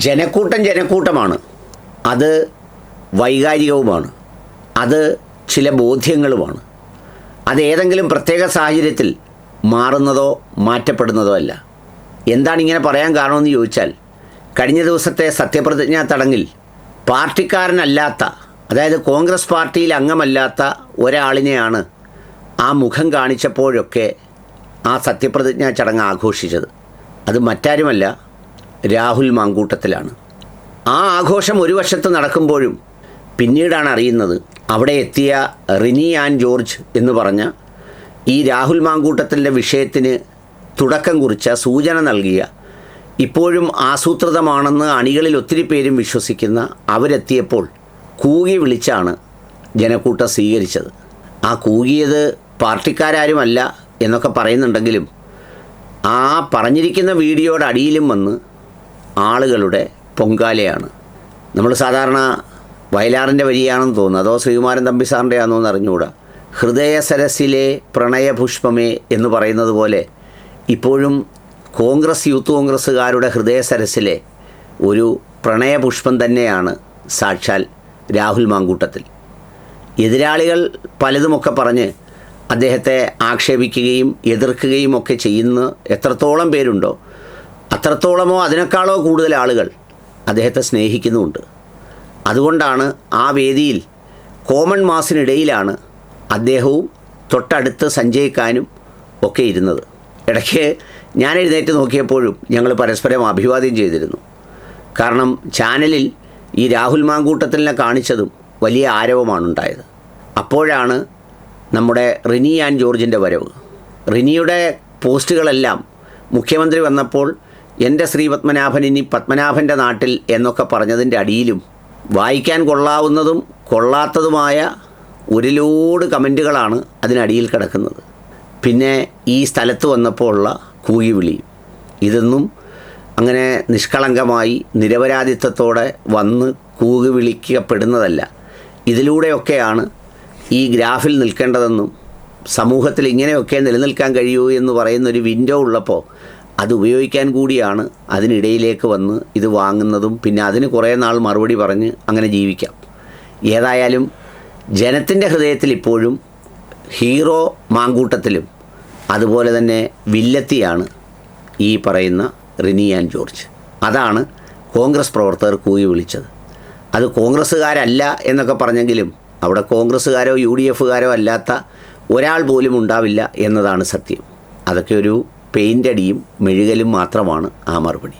ജനക്കൂട്ടമാണ്. അത് വൈകാരികവുമാണ്. അത് ചില ബോധ്യങ്ങളുമാണ്. അത് ഏതെങ്കിലും പ്രത്യേക സാഹചര്യത്തിൽ മാറുന്നതോ മാറ്റപ്പെടുന്നതോ അല്ല. എന്താണ് ഇങ്ങനെ പറയാൻ കാരണമെന്ന് ചോദിച്ചാൽ, കഴിഞ്ഞ ദിവസത്തെ സത്യപ്രതിജ്ഞാ ചടങ്ങിൽ പാർട്ടിക്കാരനല്ലാത്ത, അതായത് കോൺഗ്രസ് പാർട്ടിയിൽ അംഗമല്ലാത്ത ഒരാളിനെയാണ് ആ മുഖം കാണിച്ചപ്പോഴൊക്കെ ആ സത്യപ്രതിജ്ഞാ ചടങ്ങ് ആഘോഷിച്ചത്. അത് മറ്റാരുമല്ല, രാഹുൽ മാങ്കൂട്ടത്തിലാണ്. ആ ആഘോഷം ഒരു വശത്ത് നടക്കുമ്പോഴും പിന്നീടാണ് അറിയുന്നത് അവിടെ എത്തിയ റിനി ആൻ ജോർജ് എന്ന് പറഞ്ഞ ഈ രാഹുൽ മാങ്കൂട്ടത്തിൻ്റെ വിഷയത്തിന് തുടക്കം കുറിച്ച, സൂചന നൽകിയ, ഇപ്പോഴും ആസൂത്രിതമാണെന്ന് അണികളിൽ ഒത്തിരി പേരും വിശ്വസിക്കുന്ന അവരെത്തിയപ്പോൾ കൂകി വിളിച്ചാണ് ജനക്കൂട്ടം സ്വീകരിച്ചത്. ആ കൂകിയത് പാർട്ടിക്കാരുമല്ല എന്നൊക്കെ പറയുന്നുണ്ടെങ്കിലും ആ പറഞ്ഞിരിക്കുന്ന വീഡിയോയുടെ അടിയിലും വന്ന് ആളുകളുടെ പൊങ്കാലയാണ്. നമ്മൾ സാധാരണ വയലാറിൻ്റെ വരിയാണെന്ന് തോന്നുന്നു, അതോ ശ്രീകുമാരൻ തമ്പി സാറിൻ്റെ ആണെന്നോ എന്ന് അറിഞ്ഞുകൂടാ. ഹൃദയ സരസിലെ പ്രണയപുഷ്പമേ എന്ന് പറയുന്നത് പോലെ ഇപ്പോഴും യൂത്ത് കോൺഗ്രസ്സുകാരുടെ ഹൃദയ സരസിലെ ഒരു പ്രണയപുഷ്പം തന്നെയാണ് സാക്ഷാൽ രാഹുൽ മാങ്കൂട്ടത്തിൽ. എതിരാളികൾ പലതുമൊക്കെ പറഞ്ഞ് അദ്ദേഹത്തെ ആക്ഷേപിക്കുകയും എതിർക്കുകയും ഒക്കെ ചെയ്യുന്ന എത്രത്തോളം പേരുണ്ടോ അത്രത്തോളമോ അതിനേക്കാളോ കൂടുതൽ ആളുകൾ അദ്ദേഹത്തെ സ്നേഹിക്കുന്നുമുണ്ട്. അതുകൊണ്ടാണ് ആ വേദിയിൽ കോമൺ മാസിനിടയിലാണ് അദ്ദേഹവും തൊട്ടടുത്ത് സഞ്ജയ് ഖാനും ഒക്കെ ഇരുന്നത്. ഇടയ്ക്ക് ഞാൻ എഴുന്നേറ്റ് നോക്കിയപ്പോഴും ഞങ്ങൾ പരസ്പരം അഭിവാദ്യം ചെയ്തിരുന്നു. കാരണം ചാനലിൽ ഈ രാഹുൽ മാങ്കൂട്ടത്തിനെ കാണിച്ചതും വലിയ ആരവമാണ് ഉണ്ടായത്. അപ്പോഴാണ് നമ്മുടെ റിനി ആൻ ജോർജിൻ്റെ വരവ്. റിനിയുടെ പോസ്റ്റുകളെല്ലാം മുഖ്യമന്ത്രി വന്നപ്പോൾ എൻ്റെ ശ്രീ പത്മനാഭൻ ഇനി പത്മനാഭൻ്റെ നാട്ടിൽ എന്നൊക്കെ പറഞ്ഞതിൻ്റെ അടിയിലും വായിക്കാൻ കൊള്ളാവുന്നതും കൊള്ളാത്തതുമായ ഒരു ലോഡ് കമൻറ്റുകളാണ് അതിനടിയിൽ കിടക്കുന്നത്. പിന്നെ ഈ സ്ഥലത്ത് വന്നപ്പോൾ ഉള്ള കൂകിവിളിയും ഇതൊന്നും അങ്ങനെ നിഷ്കളങ്കമായി നിരപരാധിത്വത്തോടെ വന്ന് കൂകി വിളിക്കപ്പെടുന്നതല്ല. ഇതിലൂടെയൊക്കെയാണ് ഈ ഗ്രാഫിൽ നിൽക്കേണ്ടതെന്നും സമൂഹത്തിൽ ഇങ്ങനെയൊക്കെ നിലനിൽക്കാൻ കഴിയൂ എന്ന് പറയുന്നൊരു വിൻഡോ ഉള്ളപ്പോൾ അത് ഉപയോഗിക്കാൻ കൂടിയാണ് അതിനിടയിലേക്ക് വന്ന് ഇത് വാങ്ങുന്നതും പിന്നെ അതിന് കുറേ നാൾ മറുപടി പറഞ്ഞ് അങ്ങനെ ജീവിക്കാം. ഏതായാലും ജനത്തിൻ്റെ ഹൃദയത്തിൽ ഇപ്പോഴും ഹീറോ മാങ്കൂട്ടത്തിലും അതുപോലെ തന്നെ വില്ലത്തിയാണ് ഈ പറയുന്ന റിനി ആൻ ജോർജ്. അതാണ് കോൺഗ്രസ് പ്രവർത്തകർ കൂകി വിളിച്ചത്. അത് കോൺഗ്രസ്സുകാരല്ല എന്നൊക്കെ പറഞ്ഞെങ്കിലും അവിടെ കോൺഗ്രസ്സുകാരോ UDFകാരോ അല്ലാത്ത ഒരാൾ പോലും ഉണ്ടാവില്ല എന്നതാണ് സത്യം. അതൊക്കെ ഒരു പെയിൻ്റ് അടിയും മെഴുകലും മാത്രമാണ് ആ മറുപടി.